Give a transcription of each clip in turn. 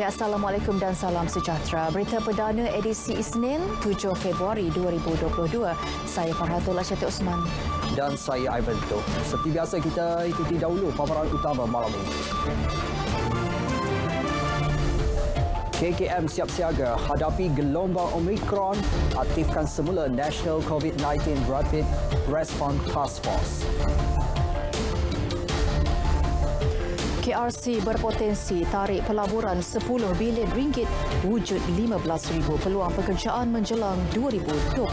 Assalamualaikum dan salam sejahtera. Berita perdana edisi Isnin 7 Februari 2022. Saya Farhatul Asyati Osman. Dan saya Ivan Tok. Seperti biasa kita ikuti dahulu paparan utama malam ini. KKM siap siaga hadapi gelombang Omicron, aktifkan semula National COVID-19 Rapid Response Task Force. KRC berpotensi tarik pelaburan 10 bilion ringgit, wujud 15,000 peluang pekerjaan menjelang 2025.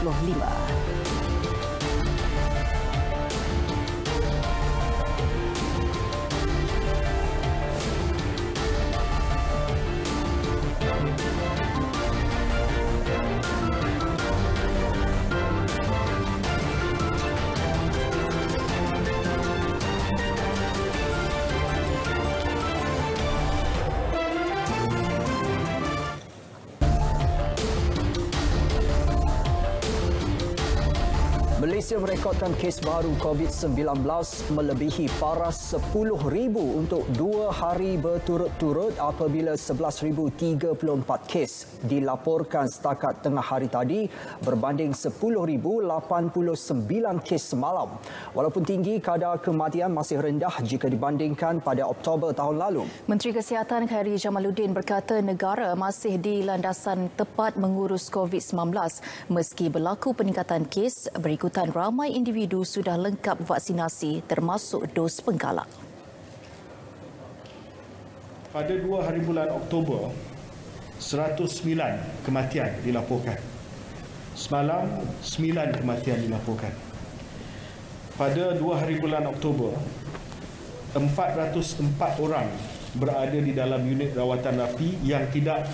Malaysia merekodkan kes baru COVID-19 melebihi paras 10,000 untuk 2 hari berturut-turut apabila 11,034 kes dilaporkan setakat tengah hari tadi berbanding 10,089 kes semalam. Walaupun tinggi, kadar kematian masih rendah jika dibandingkan pada Oktober tahun lalu. Menteri Kesihatan Khairi Jamaluddin berkata negara masih di landasan tepat mengurus COVID-19 meski berlaku peningkatan kes berikutan ramai individu sudah lengkap vaksinasi termasuk dos penggalak. Pada 2 hari bulan Oktober, 109 kematian dilaporkan. Semalam, 9 kematian dilaporkan. Pada 2 hari bulan Oktober, 404 orang berada di dalam unit rawatan rapi yang tidak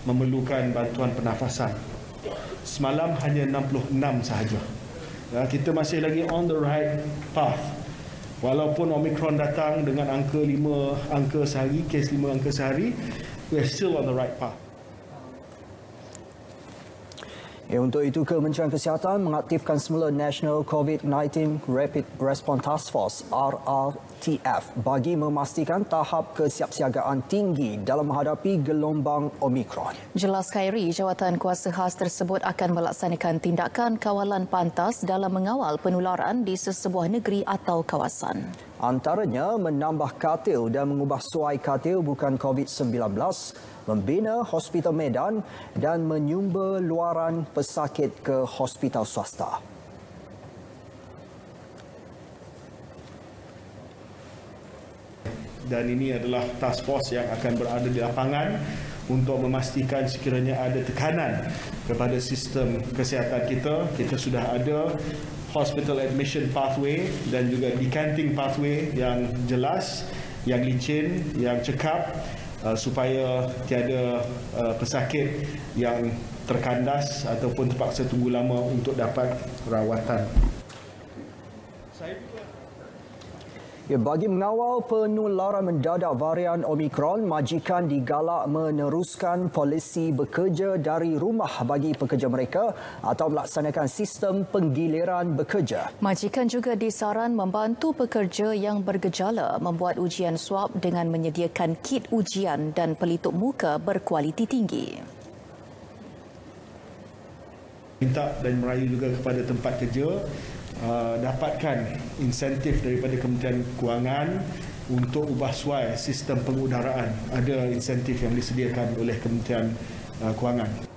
memerlukan bantuan pernafasan. Semalam hanya 66 sahaja. Kita masih lagi on the right path. Walaupun Omicron datang dengan angka 5 angka sehari, kes 5 angka sehari, we are still on the right path. Untuk itu, Kementerian Kesihatan mengaktifkan semula National COVID-19 Rapid Response Task Force RRTF bagi memastikan tahap kesiapsiagaan tinggi dalam menghadapi gelombang Omicron. Jelas Khairi, jawatan kuasa khas tersebut akan melaksanakan tindakan kawalan pantas dalam mengawal penularan di sesebuah negeri atau kawasan. Antaranya menambah katil dan mengubah suai katil bukan COVID-19, membina Hospital Medan dan menyumber luaran pesakit ke hospital swasta. Dan ini adalah task force yang akan berada di lapangan untuk memastikan sekiranya ada tekanan kepada sistem kesihatan kita. Kita sudah ada hospital admission pathway dan juga decanting pathway yang jelas, yang licin, yang cekap supaya tiada pesakit yang terkandas ataupun terpaksa tunggu lama untuk dapat rawatan. Bagi mengawal penularan mendadak varian Omicron, majikan digalak meneruskan polisi bekerja dari rumah bagi pekerja mereka atau melaksanakan sistem penggiliran bekerja. Majikan juga disaran membantu pekerja yang bergejala membuat ujian swab dengan menyediakan kit ujian dan pelitup muka berkualiti tinggi. Minta dan merayu juga kepada tempat kerja dapatkan insentif daripada Kementerian Kewangan untuk ubah suai sistem pengudaraan. Ada insentif yang disediakan oleh Kementerian Kewangan.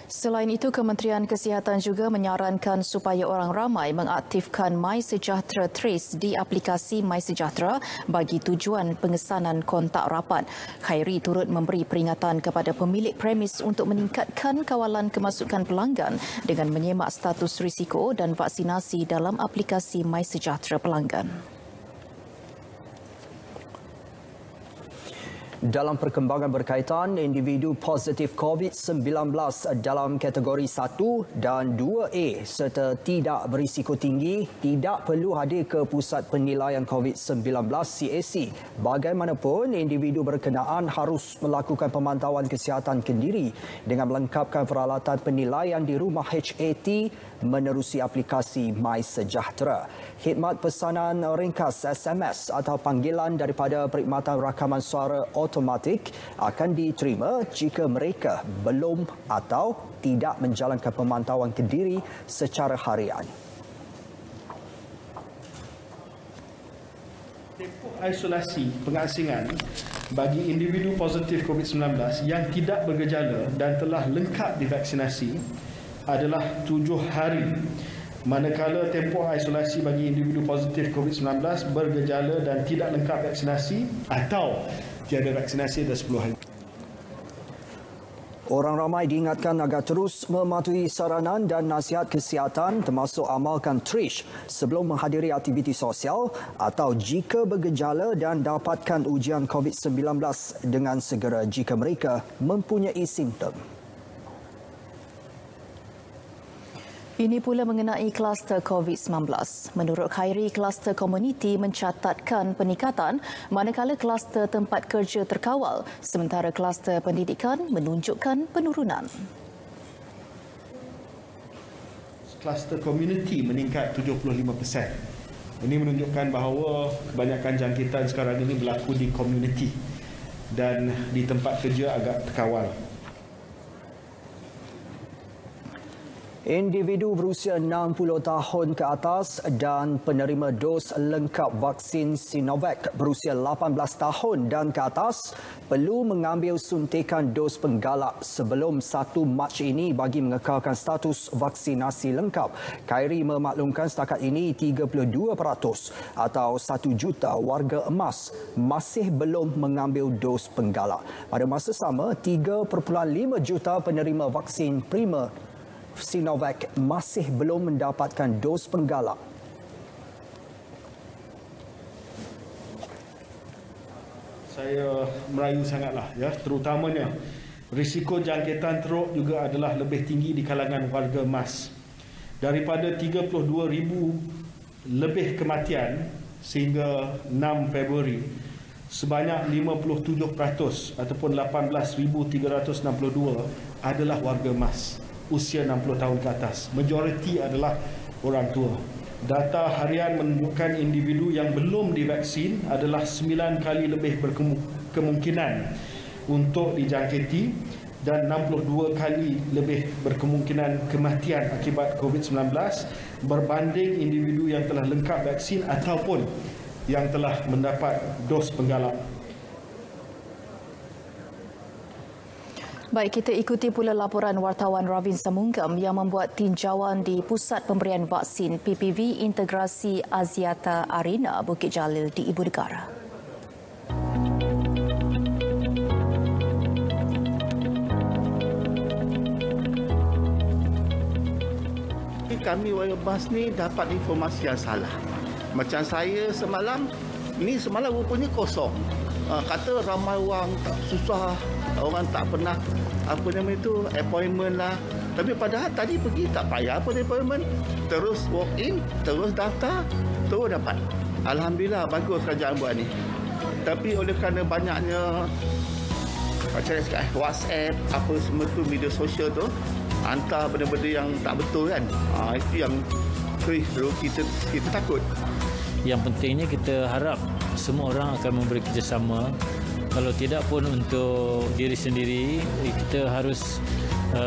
Selain itu, Kementerian Kesihatan juga menyarankan supaya orang ramai mengaktifkan MySejahtera Trace di aplikasi MySejahtera bagi tujuan pengesanan kontak rapat. Khairi turut memberi peringatan kepada pemilik premis untuk meningkatkan kawalan kemasukan pelanggan dengan menyemak status risiko dan vaksinasi dalam aplikasi MySejahtera pelanggan. Dalam perkembangan berkaitan, individu positif COVID-19 dalam kategori 1 dan 2A serta tidak berisiko tinggi tidak perlu hadir ke Pusat Penilaian COVID-19 CAC. Bagaimanapun, individu berkenaan harus melakukan pemantauan kesihatan kendiri dengan melengkapkan peralatan penilaian di rumah HAT menerusi aplikasi MySejahtera. Khidmat pesanan ringkas SMS atau panggilan daripada perkhidmatan rakaman suara automatik akan diterima jika mereka belum atau tidak menjalankan pemantauan kendiri secara harian. Tempoh isolasi pengasingan bagi individu positif COVID-19 yang tidak bergejala dan telah lengkap divaksinasi adalah 7 hari. Manakala tempoh isolasi bagi individu positif COVID-19 bergejala dan tidak lengkap vaksinasi atau tiada vaksinasi adalah 10 hari. Orang ramai diingatkan agar terus mematuhi saranan dan nasihat kesihatan termasuk amalkan TRISH sebelum menghadiri aktiviti sosial atau jika bergejala dan dapatkan ujian COVID-19 dengan segera jika mereka mempunyai simptom. Ini pula mengenai kluster COVID-19. Menurut Khairi, kluster komuniti mencatatkan peningkatan manakala kluster tempat kerja terkawal, sementara kluster pendidikan menunjukkan penurunan. Kluster komuniti meningkat 75%. Ini menunjukkan bahawa kebanyakan jangkitan sekarang ini berlaku di komuniti dan di tempat kerja agak terkawal. Individu berusia 60 tahun ke atas dan penerima dos lengkap vaksin Sinovac berusia 18 tahun dan ke atas perlu mengambil suntikan dos penggalak sebelum 1 Mac ini bagi mengekalkan status vaksinasi lengkap. Khairi memaklumkan setakat ini 32% atau 1 juta warga emas masih belum mengambil dos penggalak. Pada masa sama, 3.5 juta penerima vaksin prima Sinovac masih belum mendapatkan dos penggalak. Saya merayu sangatlah, ya, terutamanya risiko jangkitan teruk juga adalah lebih tinggi di kalangan warga emas. Daripada 32,000 lebih kematian sehingga 6 Februari, sebanyak 57% ataupun 18,362 adalah warga emas usia 60 tahun ke atas. Majoriti adalah orang tua. Data harian menunjukkan individu yang belum divaksin adalah 9 kali lebih berkemungkinan untuk dijangkiti dan 62 kali lebih berkemungkinan kematian akibat COVID-19 berbanding individu yang telah lengkap vaksin ataupun yang telah mendapat dos penggalak. Baik, kita ikuti pula laporan wartawan Ravin Samunggam yang membuat tinjauan di Pusat Pemberian Vaksin PPV Integrasi Aziata Arena Bukit Jalil di Ibu Negara. Kami warga bas ni dapat informasi yang salah. Macam saya semalam rupanya kosong. Kata ramai orang tak susah, orang tak pernah appointment lah. Tapi padahal tadi pergi tak payah appointment, terus walk in, terus daftar, terus dapat. Alhamdulillah bagus kerajaan buat ni. Tapi oleh kerana banyaknya macam WhatsApp apa semua tu, media sosial tu hantar benda-benda yang tak betul kan. Itu yang kita takut. Yang pentingnya kita harap semua orang akan memberi kerjasama. Kalau tidak pun untuk diri sendiri, kita harus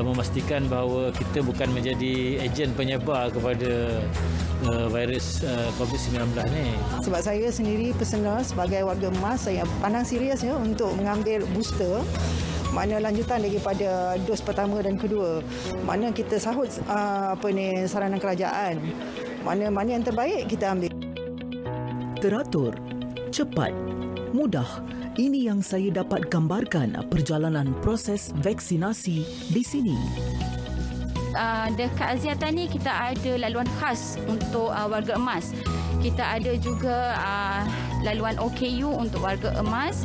memastikan bahawa kita bukan menjadi ejen penyebar kepada virus COVID-19 ni. Sebab saya sendiri personal sebagai warga emas, saya pandang seriusnya untuk mengambil booster. Mana lanjutan daripada dos pertama dan kedua. Mana kita sahut saranan kerajaan. Mana yang terbaik kita ambil. Teratur, cepat, mudah. Ini yang saya dapat gambarkan perjalanan proses vaksinasi di sini. Dekat Aziata ni kita ada laluan khas untuk warga emas. Kita ada juga laluan OKU untuk warga emas.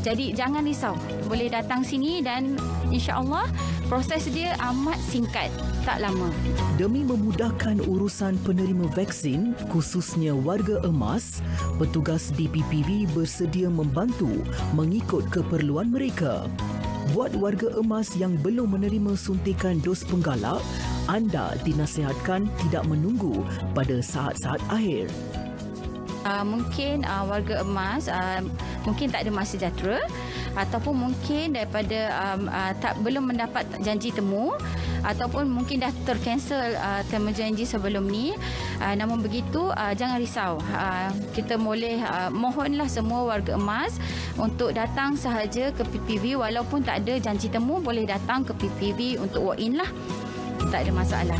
Jadi jangan risau, boleh datang sini dan insya-Allah proses dia amat singkat, tak lama. Demi memudahkan urusan penerima vaksin, khususnya warga emas, petugas DPPV bersedia membantu mengikut keperluan mereka. Buat warga emas yang belum menerima suntikan dos penggalak, anda dinasihatkan tidak menunggu pada saat-saat akhir. Mungkin warga emas mungkin tak ada MySejahtera ataupun mungkin daripada belum mendapat janji temu ataupun mungkin dah tercancel temu janji sebelum ni. Namun begitu jangan risau. Kita boleh mohonlah semua warga emas untuk datang sahaja ke PPV walaupun tak ada janji temu, boleh datang ke PPV untuk walk in lah. Tak ada masalah.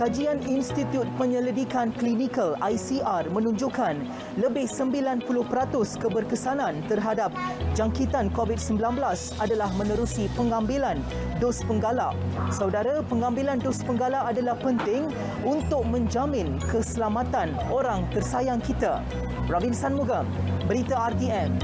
Kajian Institut Penyelidikan Klinikal ICR menunjukkan lebih 90% keberkesanan terhadap jangkitan COVID-19 adalah menerusi pengambilan dos penggalak. Saudara, pengambilan dos penggalak adalah penting untuk menjamin keselamatan orang tersayang kita. Ravin Sanmugam, Berita RTM.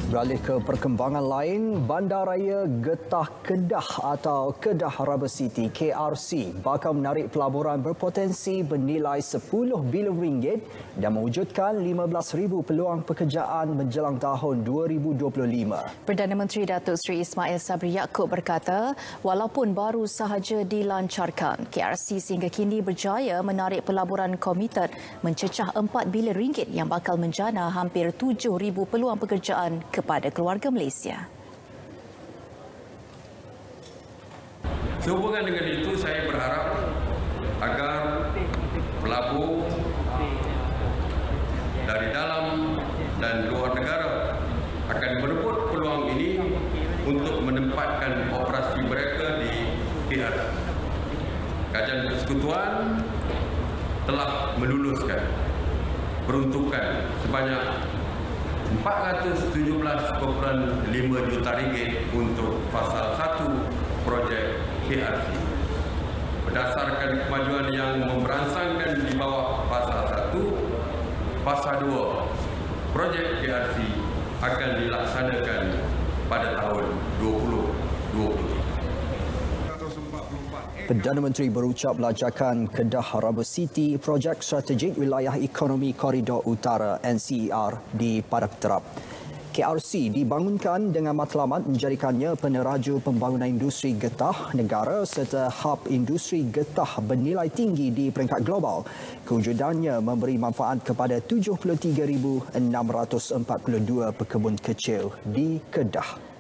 Beralih ke perkembangan lain, Bandaraya Getah Kedah atau Kedah Rubber City KRC bakal menarik pelaburan berpotensi bernilai 10 bilion ringgit dan mewujudkan 15,000 peluang pekerjaan menjelang tahun 2025. Perdana Menteri Datuk Seri Ismail Sabri Yaakob berkata, walaupun baru sahaja dilancarkan, KRC sehingga kini berjaya menarik pelaburan komited mencecah 4 bilion ringgit yang bakal menjana hampir 7,000 peluang pekerjaan kepada keluarga Malaysia. Sehubungan dengan itu, saya berharap agar pelabur dari dalam dan luar negara akan merebut peluang ini untuk menempatkan operasi mereka di KRC. Kajian Persekutuan telah meluluskan peruntukan sebanyak 417.5 juta ringgit untuk fasa 1 projek KRC. Berdasarkan kemajuan yang memberansangkan di bawah fasa 1, fasa 2 projek KRC akan dilaksanakan pada tahun 2023. Perdana Menteri berucap lacakan Kedah Rubber City, projek strategik wilayah ekonomi koridor utara NCER di Padang Terap. KRC dibangunkan dengan matlamat menjadikannya peneraju pembangunan industri getah negara serta hub industri getah bernilai tinggi di peringkat global. Kewujudannya memberi manfaat kepada 73,642 pekebun kecil di Kedah.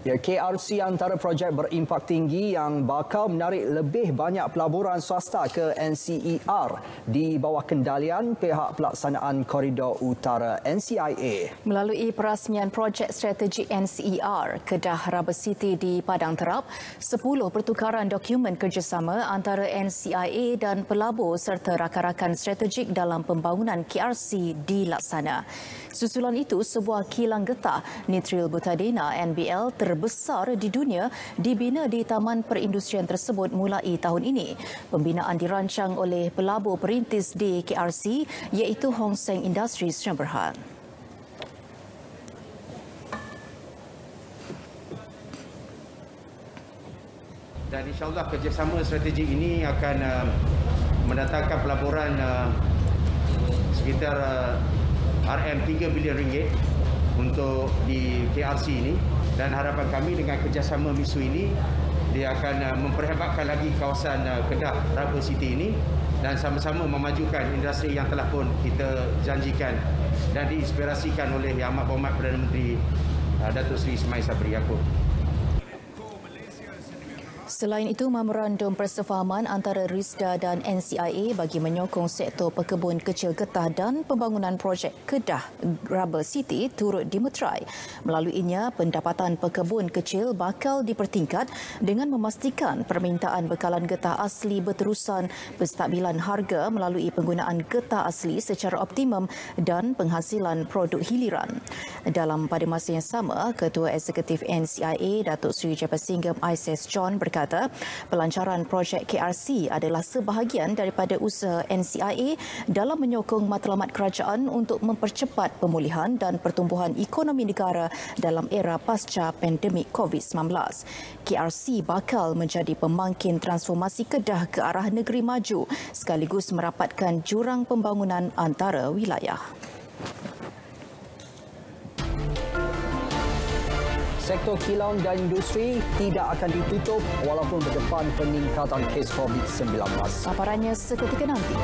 Ya, KRC antara projek berimpak tinggi yang bakal menarik lebih banyak pelaburan swasta ke NCER di bawah kendalian pihak pelaksanaan koridor utara NCIA. Melalui perasmian projek strategik NCER Kedah Rubber City di Padang Terap, 10 pertukaran dokumen kerjasama antara NCIA dan pelabur serta rakan-rakan strategik dalam pembangunan KRC dilaksana. Susulan itu, sebuah kilang getah Nitril Butadena NBL terbesar di dunia dibina di Taman Perindustrian tersebut mulai tahun ini. Pembinaan dirancang oleh pelabur perintis di KRC iaitu Hong Seng Industries Sdn Bhd. Dan insyaAllah kerjasama strategik ini akan mendatangkan pelaburan sekitar RM3 bilion ringgit untuk di KRC ini, dan harapan kami dengan kerjasama MISU ini dia akan memperhebatkan lagi kawasan Kedah Rubber City ini dan sama-sama memajukan industri yang telah pun kita janjikan dan diinspirasikan oleh Yang Amat Berhormat Perdana Menteri Datuk Seri Ismail Sabri Yaakob. Selain itu, memorandum persefahaman antara RISDA dan NCIA bagi menyokong sektor pekebun kecil getah dan pembangunan projek Kedah Rubber City turut dimeterai. Melaluinya, pendapatan pekebun kecil bakal dipertingkat dengan memastikan permintaan bekalan getah asli berterusan, penstabilan harga melalui penggunaan getah asli secara optimum dan penghasilan produk hiliran. Pada masa yang sama, Ketua Eksekutif NCIA Datuk Seri Jepasinggam Isis John berkata pelancaran projek KRC adalah sebahagian daripada usaha NCIA dalam menyokong matlamat kerajaan untuk mempercepat pemulihan dan pertumbuhan ekonomi negara dalam era pasca pandemik COVID-19. KRC bakal menjadi pemangkin transformasi Kedah ke arah negeri maju sekaligus merapatkan jurang pembangunan antara wilayah. Sektor kilang dan industri tidak akan ditutup walaupun berdepan peningkatan kes COVID-19. Paparannya seketika nanti.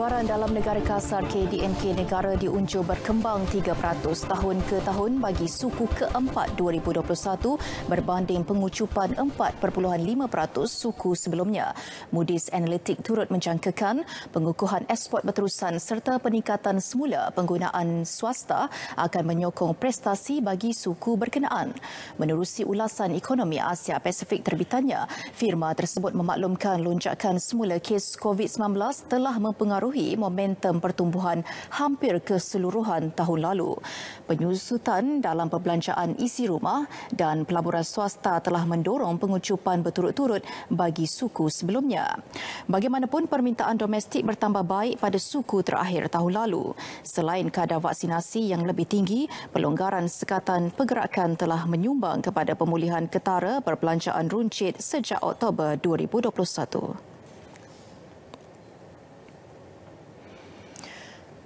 Keluaran dalam negara kasar KDNK negara diunjur berkembang 3% tahun ke tahun bagi suku keempat 2021 berbanding pengucupan 4.5% suku sebelumnya. Moody's Analytics turut menjangkakan pengukuhan ekspor berterusan serta peningkatan semula penggunaan swasta akan menyokong prestasi bagi suku berkenaan. Menerusi ulasan ekonomi Asia Pasifik terbitannya, firma tersebut memaklumkan lonjakan semula kes COVID-19 telah mempengaruhi momentum pertumbuhan hampir keseluruhan tahun lalu. Penyusutan dalam perbelanjaan isi rumah dan pelaburan swasta telah mendorong pengucupan berturut-turut bagi suku sebelumnya. Bagaimanapun, permintaan domestik bertambah baik pada suku terakhir tahun lalu. Selain kadar vaksinasi yang lebih tinggi, pelonggaran sekatan pergerakan telah menyumbang kepada pemulihan ketara perbelanjaan runcit sejak Oktober 2021.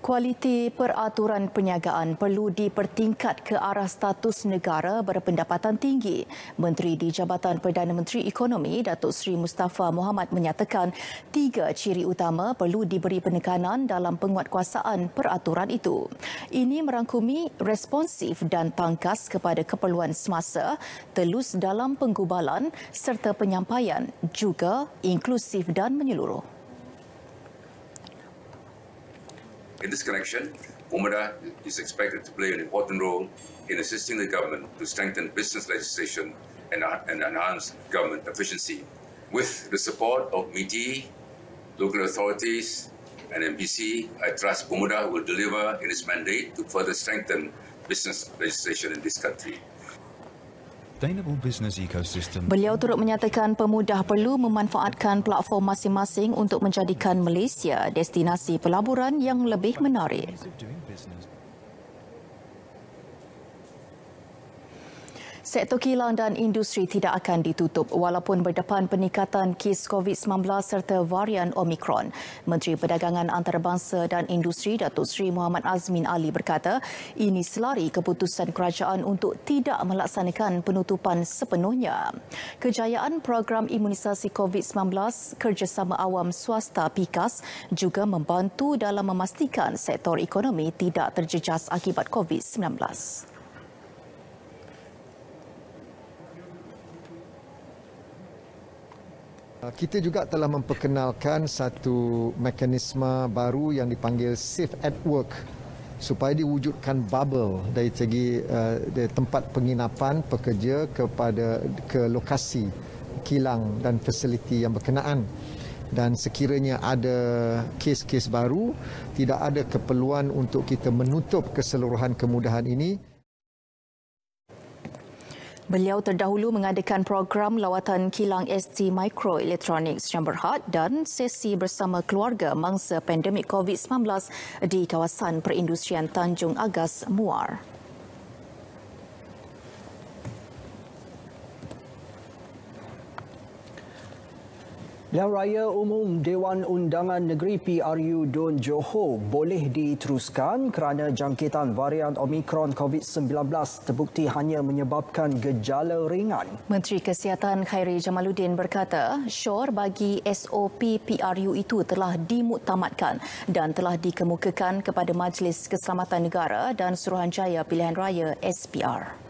Kualiti peraturan perniagaan perlu dipertingkat ke arah status negara berpendapatan tinggi. Menteri di Jabatan Perdana Menteri Ekonomi, Datuk Seri Mustafa Mohamad menyatakan 3 ciri utama perlu diberi penekanan dalam penguatkuasaan peraturan itu. Ini merangkumi responsif dan tangkas kepada keperluan semasa, telus dalam penggubalan serta penyampaian, juga inklusif dan menyeluruh. In this connection, Pemuda is expected to play an important role in assisting the government to strengthen business legislation and enhance government efficiency. With the support of MITI, local authorities and MPC, I trust Pemuda will deliver in its mandate to further strengthen business legislation in this country. Beliau turut menyatakan Pemuda perlu memanfaatkan platform masing-masing untuk menjadikan Malaysia destinasi pelaburan yang lebih menarik. Sektor kilang dan industri tidak akan ditutup walaupun berdepan peningkatan kes COVID-19 serta varian Omicron. Menteri Perdagangan Antarabangsa dan Industri Datuk Seri Muhammad Azmin Ali berkata ini selari keputusan kerajaan untuk tidak melaksanakan penutupan sepenuhnya. Kejayaan program imunisasi COVID-19 kerjasama awam swasta PIKAS juga membantu dalam memastikan sektor ekonomi tidak terjejas akibat COVID-19. Kita juga telah memperkenalkan satu mekanisme baru yang dipanggil Safe at Work supaya diwujudkan bubble dari segi tempat penginapan pekerja ke lokasi kilang dan fasiliti yang berkenaan. Dan sekiranya ada kes-kes baru, tidak ada keperluan untuk kita menutup keseluruhan kemudahan ini. Beliau terdahulu mengadakan program lawatan kilang ST Microelectronics Chamber Heart dan sesi bersama keluarga mangsa pandemik COVID-19 di kawasan perindustrian Tanjung Agas, Muar. Pilihan Raya Umum Dewan Undangan Negeri PRU Dun Johor boleh diteruskan kerana jangkitan varian Omicron COVID-19 terbukti hanya menyebabkan gejala ringan. Menteri Kesihatan Khairi Jamaluddin berkata, syur bagi SOP PRU itu telah dimuktamadkan dan telah dikemukakan kepada Majlis Keselamatan Negara dan Suruhanjaya Pilihan Raya SPR.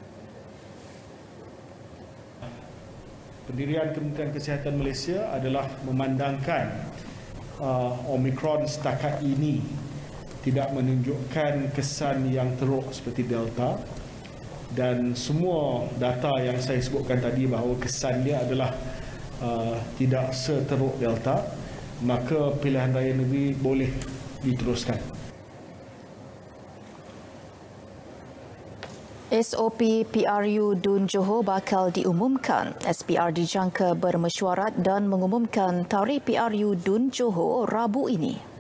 Pendirian Kementerian Kesihatan Malaysia adalah memandangkan Omicron setakat ini tidak menunjukkan kesan yang teruk seperti Delta, dan semua data yang saya sebutkan tadi bahawa kesan dia adalah tidak seteruk Delta, maka pilihan raya negeri boleh diteruskan. SOP PRU Dun Johor bakal diumumkan. SPR dijangka bermesyuarat dan mengumumkan tarikh PRU Dun Johor Rabu ini.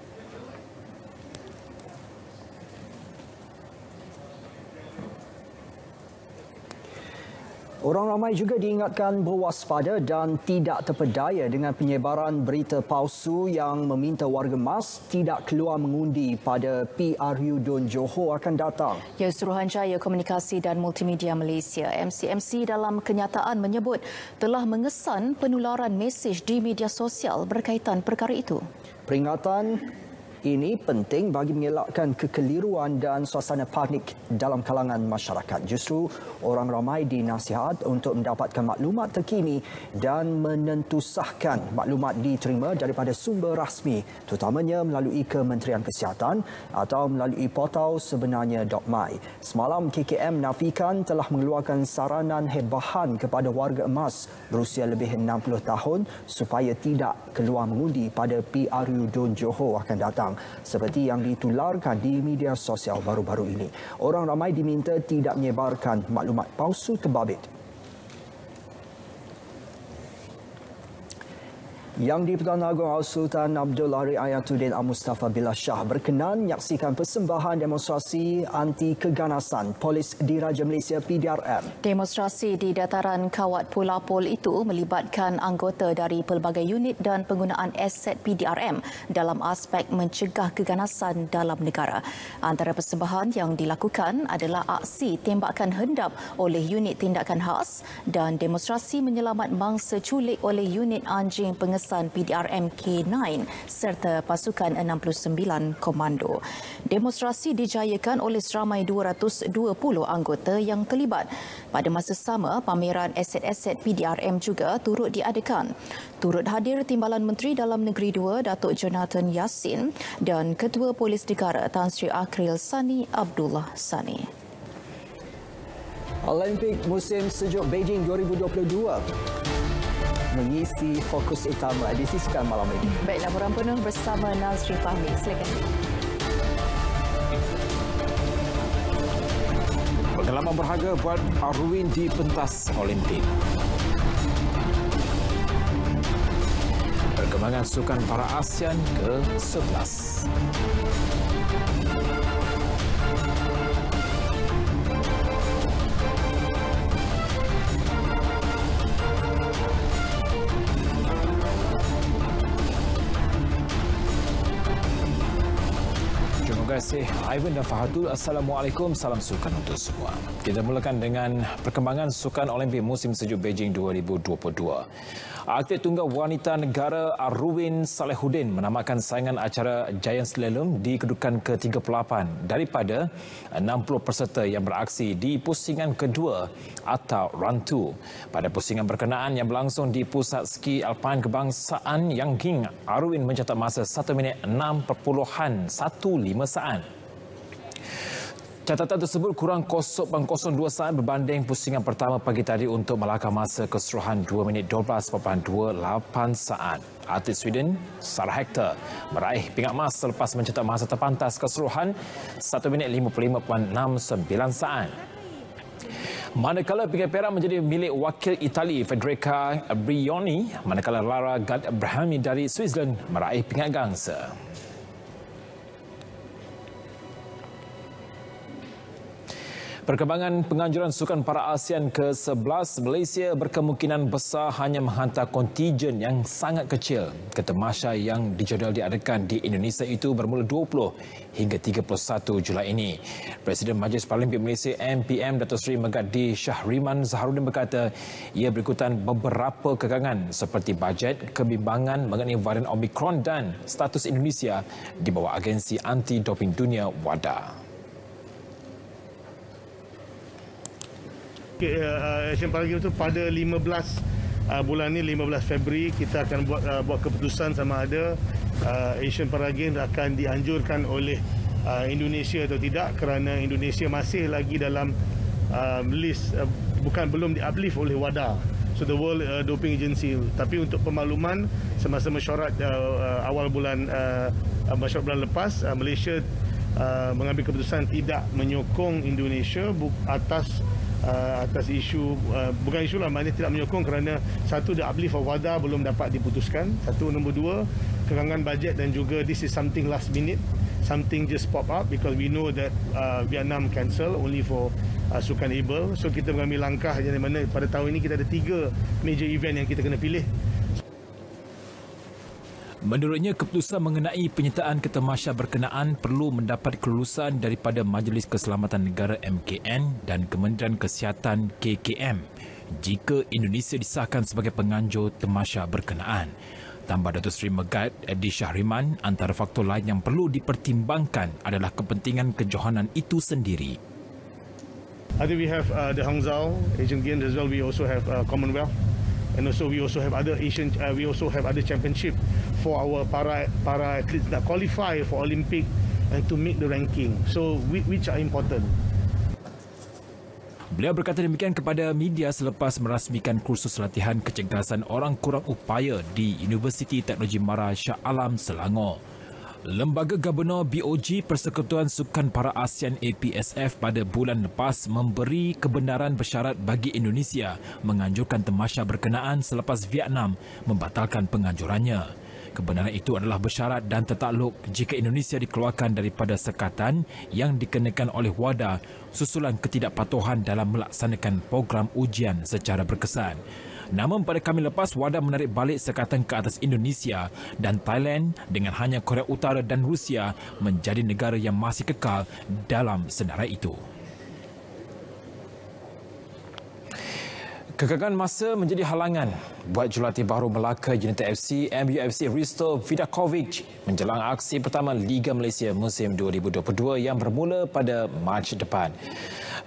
Orang ramai juga diingatkan berwaspada dan tidak terpedaya dengan penyebaran berita palsu yang meminta warga MAS tidak keluar mengundi pada PRU Dun Johor akan datang. Ya, Suruhanjaya Komunikasi dan Multimedia Malaysia MCMC dalam kenyataan menyebut telah mengesan penularan mesej di media sosial berkaitan perkara itu. Peringatan ini penting bagi mengelakkan kekeliruan dan suasana panik dalam kalangan masyarakat. Justru orang ramai dinasihat untuk mendapatkan maklumat terkini dan menentusahkan maklumat diterima daripada sumber rasmi, terutamanya melalui Kementerian Kesihatan atau melalui portal sebenarnya.my. Semalam KKM nafikan telah mengeluarkan saranan hebahan kepada warga emas berusia lebih 60 tahun supaya tidak keluar mengundi pada PRU Dun Johor akan datang, seperti yang ditularkan di media sosial baru-baru ini. Orang ramai diminta tidak menyebarkan maklumat palsu terbabit. Yang di-Pertuan Agong Sultan Abdul Hari Ayatuddin Al-Mustafa Billah Shah berkenan menyaksikan persembahan demonstrasi anti keganasan Polis Diraja Malaysia PDRM. Demonstrasi di dataran Kawat Pulapol itu melibatkan anggota dari pelbagai unit dan penggunaan aset PDRM dalam aspek mencegah keganasan dalam negara. Antara persembahan yang dilakukan adalah aksi tembakan hendap oleh unit tindakan khas dan demonstrasi menyelamat mangsa culik oleh unit anjing pengesan PDRM K9 serta pasukan 69 komando. Demonstrasi dijayakan oleh seramai 220 anggota yang terlibat. Pada masa sama, pameran aset-aset PDRM juga turut diadakan. Turut hadir Timbalan Menteri Dalam Negeri 2 Datuk Jonathan Yassin dan Ketua Polis Negara Tan Sri Akhril Sani Abdullah Sani. Olimpik Musim Sejuk Beijing 2022 mengisi fokus utama edisi sekian malam ini. Baik, laporan penuh bersama Nazri Fahmi. Silakan. Pengalaman berharga buat Arwin di pentas Olimpik. Perkembangan sukan para ASEAN ke-11. Terima kasih Ivan dan Fahatul. Assalamualaikum, salam sukan untuk semua. Kita mulakan dengan perkembangan sukan Olimpik musim sejuk Beijing 2022. Atlet tunggal wanita negara Arwin Salehuddin menamakan saingan acara Giant Slalom di kedudukan ke-38 daripada 60 peserta yang beraksi di pusingan kedua atau Run 2. Pada pusingan berkenaan yang berlangsung di Pusat Ski Alpine Kebangsaan Yanqing, Arwin mencatat masa 1 minit 6.15 saat. Catatan tersebut kurang 0.02 saat berbanding pusingan pertama pagi tadi untuk melakar masa keseluruhan 2 minit 12.28 saat. Atlet Sweden, Sarah Hector, meraih pingat emas selepas mencatat masa terpantas keseluruhan 1 minit 55.69 saat. Manakala pingat perak menjadi milik wakil Itali Federica Brioni, manakala Lara Gad-Brahimi dari Switzerland meraih pingat gangsa. Perkembangan penganjuran Sukan Para ASEAN ke-11, Malaysia berkemungkinan besar hanya menghantar kontijen yang sangat kecil ke tamasya yang dijadual diadakan di Indonesia itu bermula 20 hingga 31 Julai ini. Presiden Majlis Paralimpik Malaysia MPM Datuk Seri Megati Syahriman Zaharuddin berkata ia berikutan beberapa kekangan seperti bajet, kebimbangan mengenai varian Omicron dan status Indonesia di bawah agensi anti-doping dunia WADA. Asian Paragames itu pada 15 bulan ni, 15 Februari kita akan buat keputusan sama ada Asian Paragames akan dianjurkan oleh Indonesia atau tidak, kerana Indonesia masih lagi dalam list belum di-uplift oleh WADA, so the World Doping Agency. Tapi untuk pemakluman, semasa mesyuarat awal bulan lepas, Malaysia mengambil keputusan tidak menyokong Indonesia atas isu, bukan isu lah, maknanya tidak menyokong kerana satu, the uplift of WADA belum dapat diputuskan, satu. Nombor dua, kekangan bajet, dan juga this is something last minute, something just pop up because we know that Vietnam cancel only for Sukan Able. So kita mengambil langkah di mana pada tahun ini kita ada 3 major event yang kita kena pilih. Menurutnya, keputusan mengenai penyertaan ke tamasya berkenaan perlu mendapat kelulusan daripada Majlis Keselamatan Negara MKN dan Kementerian Kesihatan KKM jika Indonesia disahkan sebagai penganjur tamasya berkenaan. Tambah Datuk Seri Megati Syahriman, antara faktor lain yang perlu dipertimbangkan adalah kepentingan kejohanan itu sendiri. I think we have the Hangzhou Asian Games as well. We also have Commonwealth. And also we also have other championship for our para athletes that qualify for Olympic and to make the ranking. So which are important. Beliau berkata demikian kepada media selepas merasmikan kursus latihan kecergasan orang kurang upaya di Universiti Teknologi Mara Shah Alam, Selangor. Lembaga Gubernur BOG Persekutuan Sukan Para ASEAN APSF pada bulan lepas memberi kebenaran bersyarat bagi Indonesia menganjurkan tamasya berkenaan selepas Vietnam membatalkan penganjurannya. Kebenaran itu adalah bersyarat dan tertakluk jika Indonesia dikeluarkan daripada sekatan yang dikenakan oleh WADA susulan ketidakpatuhan dalam melaksanakan program ujian secara berkesan. Namun pada Khamis lepas, WADA menarik balik sekatan ke atas Indonesia dan Thailand dengan hanya Korea Utara dan Rusia menjadi negara yang masih kekal dalam senarai itu. Kekagalan masa menjadi halangan buat jurulatih baru Melaka United FC MUFC Risto Vidakovic menjelang aksi pertama Liga Malaysia musim 2022 yang bermula pada Mac depan.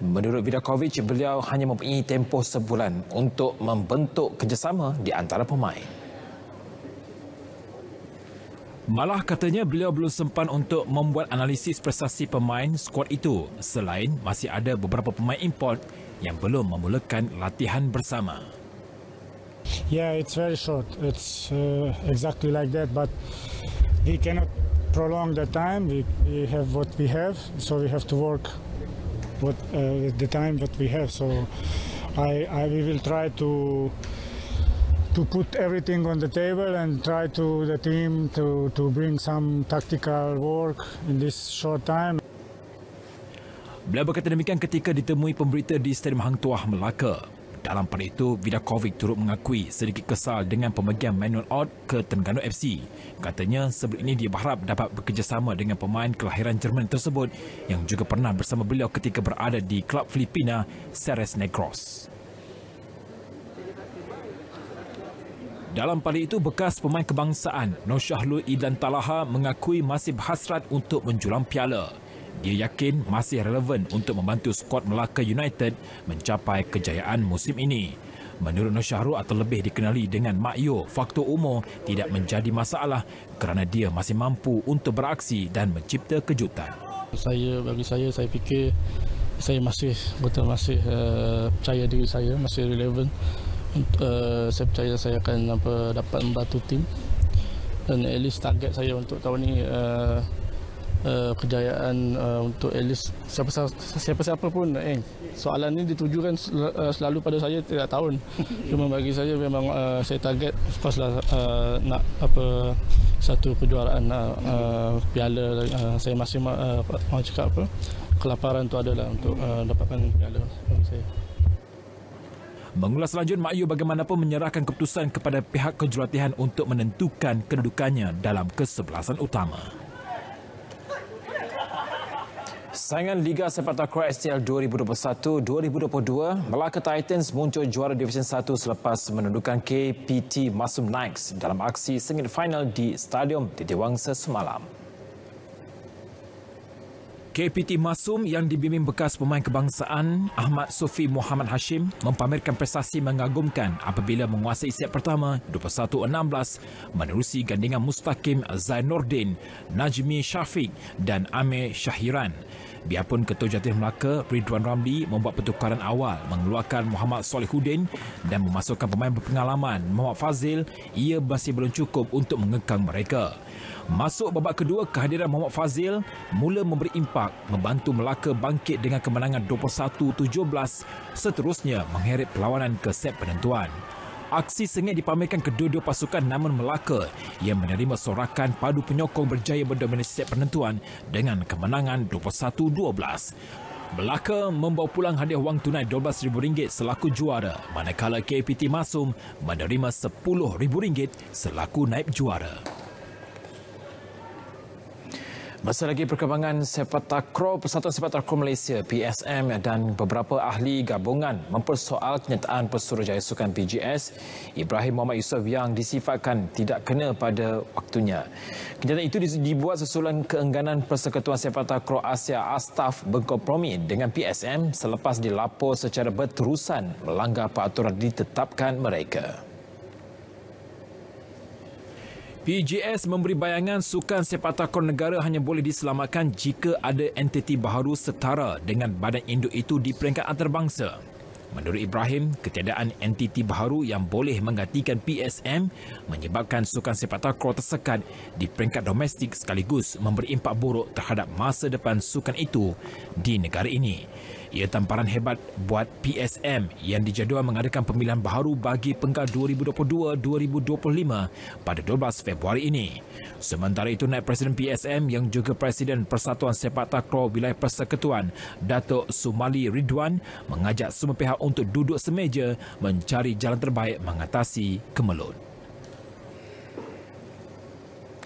Menurut Vidakovic, beliau hanya mempunyai tempoh sebulan untuk membentuk kerjasama di antara pemain. Malah katanya beliau belum sempat untuk membuat analisis prestasi pemain skuad itu selain masih ada beberapa pemain import yang belum memulakan latihan bersama. Yeah, it's very short. It's exactly like that, but we cannot prolong the time. We have what we have, so we have to work with the time that we have. So we will try to put everything on the table and try to the team to bring some tactical work in this short time. Beliau berkata demikian ketika ditemui pemberita di Stadium Hang Tuah, Melaka. Dalam pada itu, Vidakovic turut mengakui sedikit kesal dengan pembagian manual out ke Terengganu FC. Katanya sebelum ini dia berharap dapat bekerjasama dengan pemain kelahiran Jerman tersebut yang juga pernah bersama beliau ketika berada di klub Filipina Ceres Negros. Dalam pada itu, bekas pemain kebangsaan Nur Syahlul Idlan Talaha mengakui masih berhasrat untuk menjulang piala. Dia yakin masih relevan untuk membantu skuad Melaka United mencapai kejayaan musim ini. Menurut Nur Syahrul, atau lebih dikenali dengan Mak Yo, faktor umur tidak menjadi masalah kerana dia masih mampu untuk beraksi dan mencipta kejutan. Bagi saya fikir saya masih percaya diri saya, masih relevan. Saya percaya saya akan dapat membantu tim, dan at least target saya untuk tahun ini kejayaan untuk at least siapa-siapa pun. Soalan ini ditujukan selalu pada saya tiap tahun. Cuma bagi saya memang saya target of course lah nak satu kejuaraan piala. Saya masih mau cakap kelaparan itu adalah untuk dapatkan piala bagi saya. Mengulas lanjut, Mak Yu bagaimanapun menyerahkan keputusan kepada pihak kejurulatihan untuk menentukan kedudukannya dalam kesebelasan utama. Saingan Liga Sepak Takraw STL 2021-2022, Melaka Titans muncul juara Division 1 selepas menundukkan KPT Masum Knights dalam aksi sengit final di Stadium Titiwangsa semalam. KPT Masum yang dibimbing bekas pemain kebangsaan Ahmad Sufi Muhammad Hashim mempamerkan prestasi mengagumkan apabila menguasai set pertama 21-16 menerusi gandingan Mustaqim Zainuddin, Najmi Syafiq dan Amir Syahiran. Biarpun Ketua Jatih Melaka Ridwan Ramli membuat pertukaran awal mengeluarkan Muhammad Solihuddin dan memasukkan pemain berpengalaman Muhammad Fazil, ia masih belum cukup untuk mengekang mereka. Masuk babak kedua, kehadiran Muhammad Fazil mula memberi impak membantu Melaka bangkit dengan kemenangan 21-17, seterusnya mengheret perlawanan ke set penentuan. Aksi sengit dipamerkan kedua-dua pasukan, namun Melaka yang menerima sorakan padu penyokong berjaya mendominasi set penentuan dengan kemenangan 21-12. Melaka membawa pulang hadiah wang tunai RM12,000 selaku juara, manakala KPT Masum menerima RM10,000 selaku naib juara. Masa lagi perkembangan sepak takraw, Persatuan Sepak Takraw Malaysia PSM dan beberapa ahli gabungan mempersoal kenyataan Pesuruhjaya Sukan PGS Ibrahim Muhammad Yusof yang disifatkan tidak kena pada waktunya. Kenyataan itu dibuat susulan keengganan Persekutuan Sepak Takraw Asia ASTAF berkompromi dengan PSM selepas dilapor secara berterusan melanggar peraturan ditetapkan mereka. PGS memberi bayangan sukan sepak takraw negara hanya boleh diselamatkan jika ada entiti baharu setara dengan badan induk itu di peringkat antarabangsa. Menurut Ibrahim, ketiadaan entiti baharu yang boleh menggantikan PSM menyebabkan sukan sepak takraw tersekat di peringkat domestik sekaligus memberi impak buruk terhadap masa depan sukan itu di negara ini. Ia tamparan hebat buat PSM yang dijadual mengadakan pemilihan baharu bagi penggal 2022-2025 pada 12 Februari ini. Sementara itu, Naib Presiden PSM yang juga Presiden Persatuan Sepak Takraw Wilayah Persekutuan, Datuk Sumali Ridwan, mengajak semua pihak untuk duduk semeja mencari jalan terbaik mengatasi kemelut.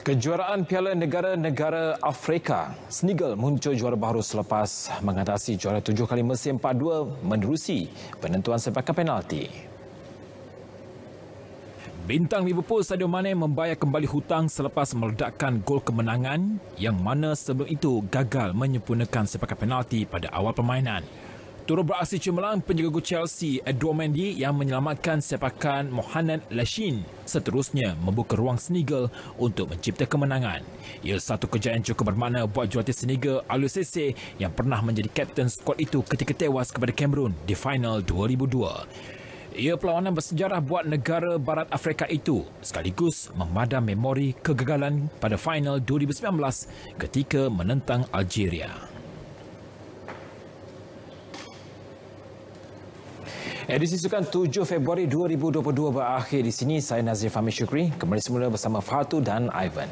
Kejuaraan Piala Negara-Negara Afrika, Senegal muncul juara baru selepas mengatasi juara 7 kali Mesir 4-2 menerusi penentuan sepakan penalti. Bintang Liverpool Sadio Mane membayar kembali hutang selepas meledakkan gol kemenangan yang mana sebelum itu gagal menyempurnakan sepakan penalti pada awal permainan. Turut beraksi cemerlang penjaga gol Chelsea Edouard Mendy yang menyelamatkan sepakan Mohamed Lashin, seterusnya membuka ruang Senegal untuk mencipta kemenangan. Ia satu kejayaan cukup bermakna buat jurulatih Senegal Aliou Cisse yang pernah menjadi kapten skuad itu ketika tewas kepada Cameroon di final 2002. Ia perlawanan bersejarah buat negara Barat Afrika itu sekaligus memadam memori kegagalan pada final 2019 ketika menentang Algeria. Edisi Sukan 7 Februari 2022 berakhir di sini. Saya Nazir Fahmi Syukri, kembali semula bersama Fatu dan Ivan.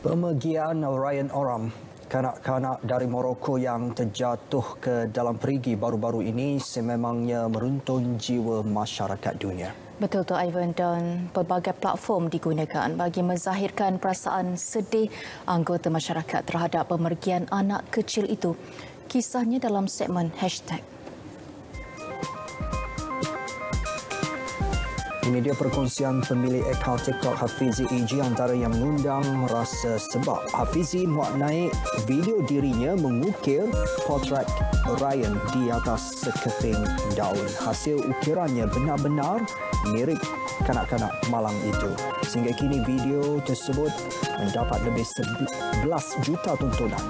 Pemergian Ryan Oram, kanak-kanak dari Morocco yang terjatuh ke dalam perigi baru-baru ini sememangnya meruntun jiwa masyarakat dunia. Betul tu Ivan, dan pelbagai platform digunakan bagi menzahirkan perasaan sedih anggota masyarakat terhadap pemergian anak kecil itu. Kisahnya dalam segmen #. Ini dia perkongsian pemilik akaun TikTok Hafizi EG antara yang mengundang rasa sebab. Hafizi muat naik video dirinya mengukir potret Ryan di atas sekeping daun. Hasil ukirannya benar-benar mirip kanak-kanak malang itu. Sehingga kini video tersebut mendapat lebih 11 juta tontonan.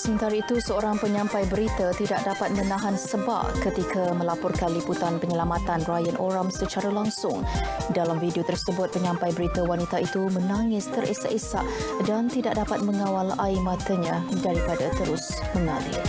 Sementara itu, seorang penyampai berita tidak dapat menahan sebab ketika melaporkan liputan penyelamatan Ryan Oram secara langsung. Dalam video tersebut, penyampai berita wanita itu menangis terisak-isak dan tidak dapat mengawal air matanya daripada terus mengalir.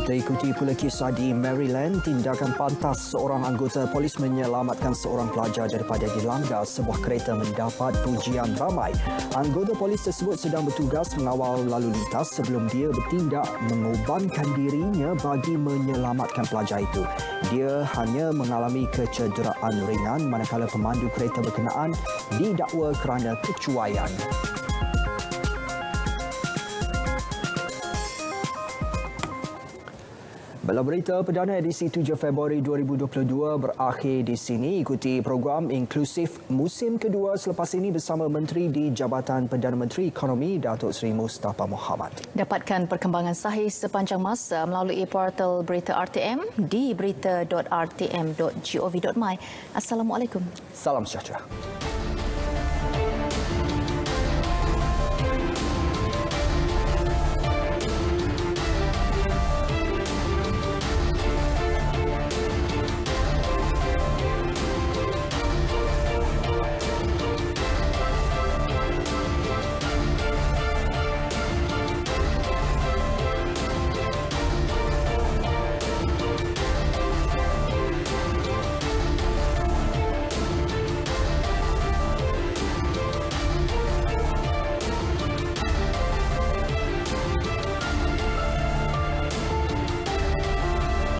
Kita ikuti pula kisah di Maryland. Tindakan pantas seorang anggota polis menyelamatkan seorang pelajar daripada dilanggar sebuah kereta mendapat pujian ramai. Anggota polis tersebut sedang bertugas mengawal lalu lintas sebelum dia bertindak mengorbankan dirinya bagi menyelamatkan pelajar itu. Dia hanya mengalami kecederaan ringan manakala pemandu kereta berkenaan didakwa kerana kecuaian. Bala berita perdana edisi 7 Februari 2022 berakhir di sini. Ikuti program inklusif musim kedua selepas ini bersama Menteri di Jabatan Perdana Menteri Ekonomi Datuk Seri Mustafa Mohamad. Dapatkan perkembangan sahih sepanjang masa melalui portal berita RTM di berita.rtm.gov.my. Assalamualaikum. Salam sejahtera.